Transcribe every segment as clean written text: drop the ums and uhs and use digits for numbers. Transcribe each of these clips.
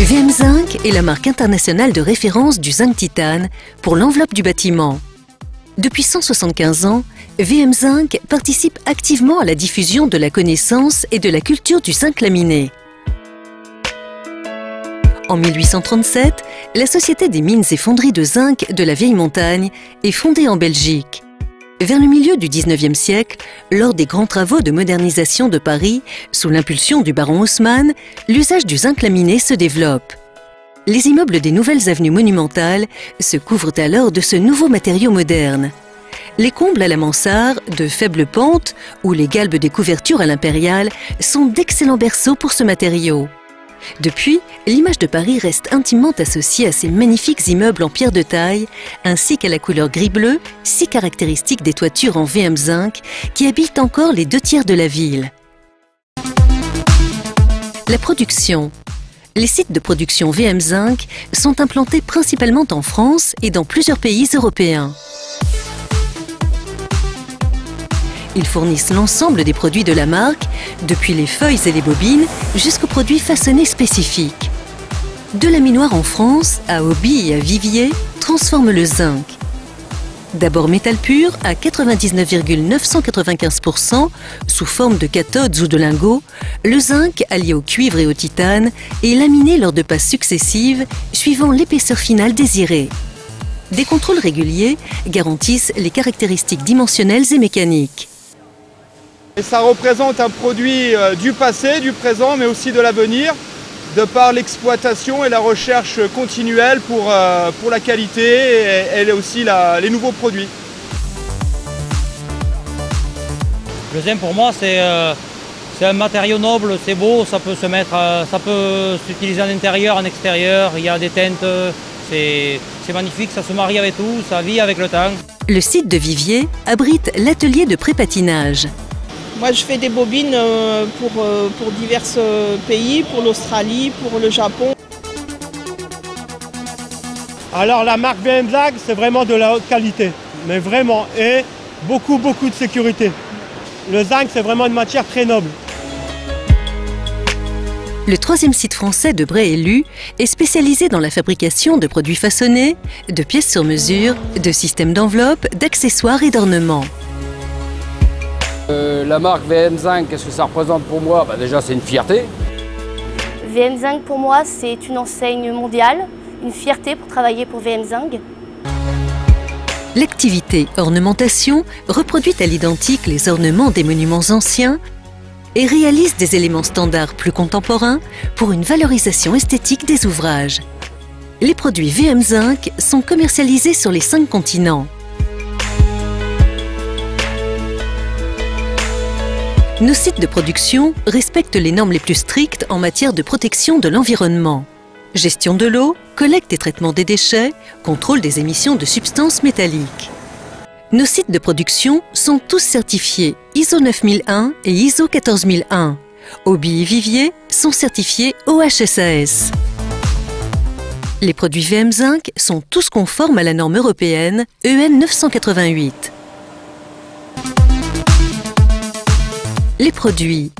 VM Zinc est la marque internationale de référence du zinc titane pour l'enveloppe du bâtiment. Depuis 175 ans, VM Zinc participe activement à la diffusion de la connaissance et de la culture du zinc laminé. En 1837, la Société des mines et fonderies de zinc de la Vieille Montagne est fondée en Belgique. Vers le milieu du XIXe siècle, lors des grands travaux de modernisation de Paris, sous l'impulsion du baron Haussmann, l'usage du zinc laminé se développe. Les immeubles des nouvelles avenues monumentales se couvrent alors de ce nouveau matériau moderne. Les combles à la mansarde, de faible pente, ou les galbes des couvertures à l'impériale sont d'excellents berceaux pour ce matériau. Depuis, l'image de Paris reste intimement associée à ces magnifiques immeubles en pierre de taille, ainsi qu'à la couleur gris-bleu, si caractéristique des toitures en VM Zinc, qui habitent encore les 2/3 de la ville. La production. Les sites de production VM Zinc sont implantés principalement en France et dans plusieurs pays européens. Ils fournissent l'ensemble des produits de la marque, depuis les feuilles et les bobines jusqu'aux produits façonnés spécifiques. De laminoir en France à Hobby et à Vivier transforme le zinc. D'abord métal pur à 99,995% sous forme de cathodes ou de lingots, le zinc allié au cuivre et au titane est laminé lors de passes successives suivant l'épaisseur finale désirée. Des contrôles réguliers garantissent les caractéristiques dimensionnelles et mécaniques. Et ça représente un produit du passé, du présent, mais aussi de l'avenir, de par l'exploitation et la recherche continuelle pour la qualité et aussi les nouveaux produits. Le zinc pour moi c'est un matériau noble, c'est beau, ça peut s'utiliser en intérieur, en extérieur, il y a des teintes, c'est magnifique, ça se marie avec tout, ça vit avec le temps. Le site de Vivier abrite l'atelier de pré-patinage. Moi, je fais des bobines pour divers pays, pour l'Australie, pour le Japon. Alors la marque VM Zinc, c'est vraiment de la haute qualité, mais vraiment, et beaucoup de sécurité. Le zinc, c'est vraiment une matière très noble. Le troisième site français de Bray-et-Lu est spécialisé dans la fabrication de produits façonnés, de pièces sur mesure, de systèmes d'enveloppe, d'accessoires et d'ornements. La marque VM Zinc, qu'est-ce que ça représente pour moi? Déjà, c'est une fierté. VM Zinc, pour moi, c'est une enseigne mondiale, une fierté pour travailler pour VM Zinc. L'activité ornementation reproduit à l'identique les ornements des monuments anciens et réalise des éléments standards plus contemporains pour une valorisation esthétique des ouvrages. Les produits VM Zinc sont commercialisés sur les 5 continents. Nos sites de production respectent les normes les plus strictes en matière de protection de l'environnement. Gestion de l'eau, collecte et traitement des déchets, contrôle des émissions de substances métalliques. Nos sites de production sont tous certifiés ISO 9001 et ISO 14001. Hobby et Vivier sont certifiés OHSAS. Les produits VM Zinc sont tous conformes à la norme européenne EN 988. Les produits.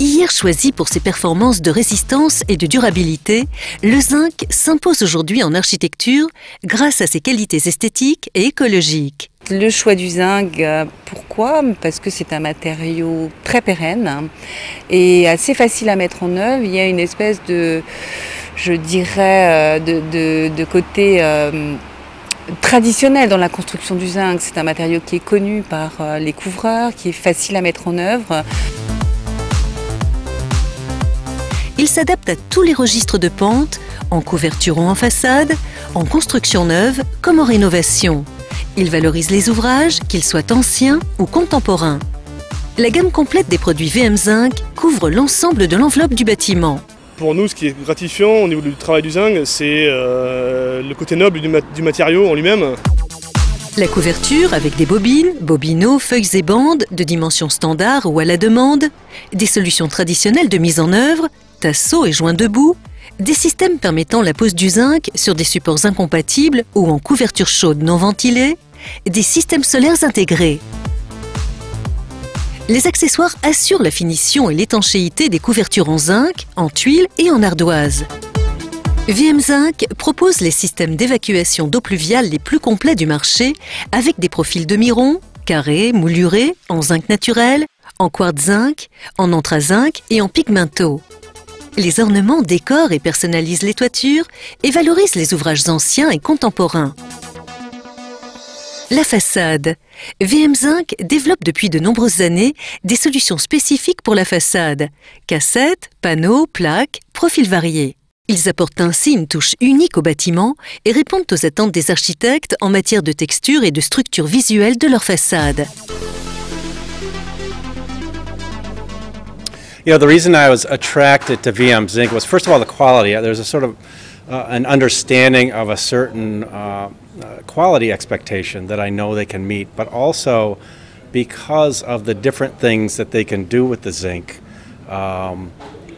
Hier choisi pour ses performances de résistance et de durabilité, le zinc s'impose aujourd'hui en architecture grâce à ses qualités esthétiques et écologiques. Le choix du zinc, pourquoi? Parce que c'est un matériau très pérenne et assez facile à mettre en œuvre. Il y a une espèce de, je dirais, de côté traditionnel dans la construction du zinc. C'est un matériau qui est connu par les couvreurs, qui est facile à mettre en œuvre. Il s'adapte à tous les registres de pente, en couverture ou en façade, en construction neuve comme en rénovation. Il valorise les ouvrages, qu'ils soient anciens ou contemporains. La gamme complète des produits VM Zinc couvre l'ensemble de l'enveloppe du bâtiment. Pour nous, ce qui est gratifiant au niveau du travail du zinc, c'est le côté noble du matériau en lui-même. La couverture avec des bobines, bobinaux, feuilles et bandes de dimensions standard ou à la demande, des solutions traditionnelles de mise en œuvre, tasseaux et joints debout, des systèmes permettant la pose du zinc sur des supports incompatibles ou en couverture chaude non ventilée, des systèmes solaires intégrés. Les accessoires assurent la finition et l'étanchéité des couvertures en zinc, en tuiles et en ardoise. VM Zinc propose les systèmes d'évacuation d'eau pluviale les plus complets du marché avec des profils demi-ronds, carrés, moulurés, en zinc naturel, en quartz zinc, en anthrazinc et en pigmento. Les ornements décorent et personnalisent les toitures et valorisent les ouvrages anciens et contemporains. La façade. VM Zinc développe depuis de nombreuses années des solutions spécifiques pour la façade. Cassettes, panneaux, plaques, profils variés. Ils apportent ainsi une touche unique au bâtiment et répondent aux attentes des architectes en matière de texture et de structure visuelle de leur façade. You know, the reason I was attracted to VM Zinc was, first of all, the quality. There's a sort of an understanding of a certain quality expectation that I know they can meet, but also because of the different things that they can do with the zinc,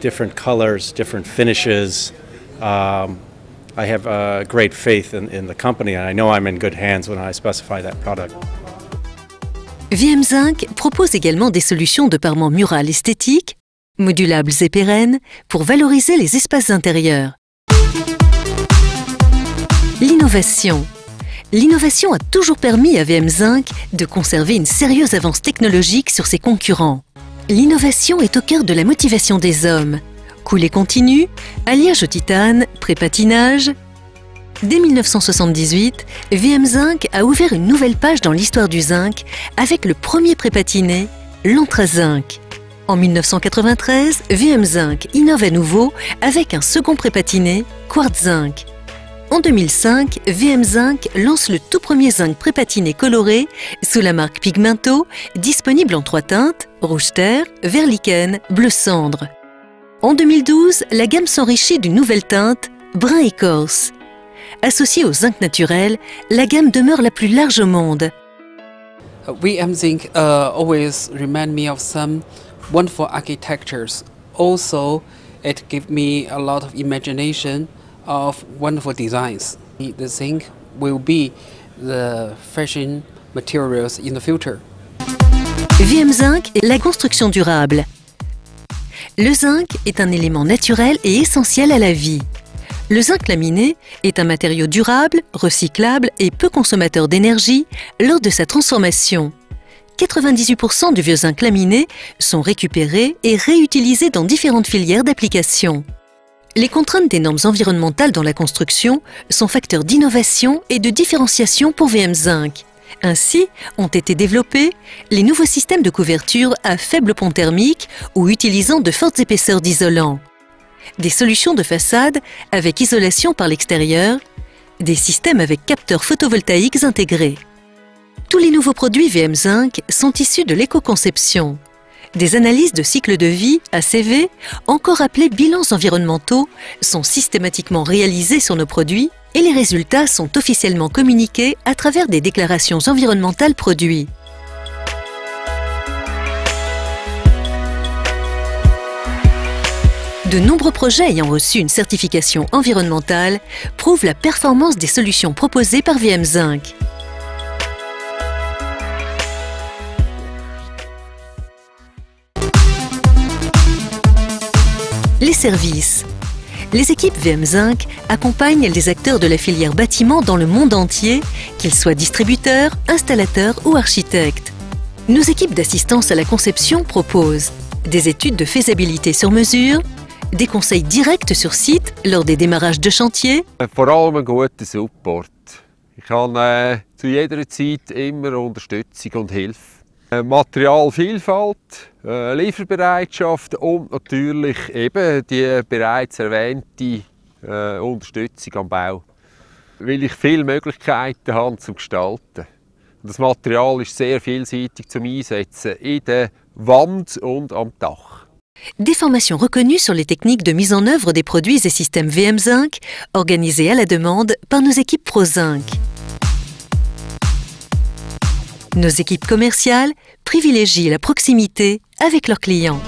different colors, different finishes. I have great faith in the company, and I know I'm in good hands when I specify that product. VM Zinc propose également des solutions de parement mural esthétique, modulables et pérennes, pour valoriser les espaces intérieurs. L'innovation. L'innovation a toujours permis à VM Zinc de conserver une sérieuse avance technologique sur ses concurrents. L'innovation est au cœur de la motivation des hommes. Coulée continue, alliage au titane, pré-patinage. Dès 1978, VM Zinc a ouvert une nouvelle page dans l'histoire du zinc avec le premier pré-patiné, l'anthrazinc. En 1993, VM Zinc innove à nouveau avec un second pré-patiné, quartz zinc. En 2005, VM Zinc lance le tout premier zinc pré-patiné coloré sous la marque Pigmento, disponible en 3 teintes, rouge terre, vert lichen, bleu cendre. En 2012, la gamme s'enrichit d'une nouvelle teinte, brun écorce. Associée au zinc naturel, la gamme demeure la plus large au monde. VM Zinc always remind me of some wonderful architectures. Also, it gives me a lot of imagination of wonderful designs. The zinc will be the fashion materials in the future. VM Zinc est la construction durable. Le zinc est un élément naturel et essentiel à la vie. Le zinc laminé est un matériau durable, recyclable et peu consommateur d'énergie lors de sa transformation. 98% du vieux zinc laminé sont récupérés et réutilisés dans différentes filières d'application. Les contraintes des normes environnementales dans la construction sont facteurs d'innovation et de différenciation pour VM Zinc. Ainsi, ont été développés les nouveaux systèmes de couverture à faible pont thermique ou utilisant de fortes épaisseurs d'isolant. Des solutions de façade avec isolation par l'extérieur, des systèmes avec capteurs photovoltaïques intégrés. Tous les nouveaux produits VM Zinc sont issus de l'éco-conception. Des analyses de cycle de vie, ACV, encore appelés bilans environnementaux, sont systématiquement réalisées sur nos produits et les résultats sont officiellement communiqués à travers des déclarations environnementales produits. De nombreux projets ayant reçu une certification environnementale prouvent la performance des solutions proposées par VM Zinc. Les services. Les équipes VM Zinc accompagnent les acteurs de la filière bâtiment dans le monde entier, qu'ils soient distributeurs, installateurs ou architectes. Nos équipes d'assistance à la conception proposent des études de faisabilité sur mesure, des conseils directs sur site lors des démarrages de chantier. Vor allem einen guten Support. Ich habe zu jeder Zeit immer Unterstützung und Hilfe. Materialvielfalt, Lieferbereitschaft und natürlich eben die bereits erwähnte Unterstützung am Bau. Weil ich viele Möglichkeiten habe zum Gestalten. Das Material ist sehr vielseitig zum Einsetzen in der Wand und am Dach. Des formations reconnues sur les techniques de mise en œuvre des produits et systèmes VM Zinc, organisées à la demande par nos équipes ProZinc. Nos équipes commerciales privilégient la proximité avec leurs clients.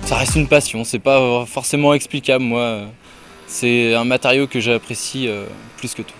Ça reste une passion, c'est pas forcément explicable moi. C'est un matériau que j'apprécie plus que tout.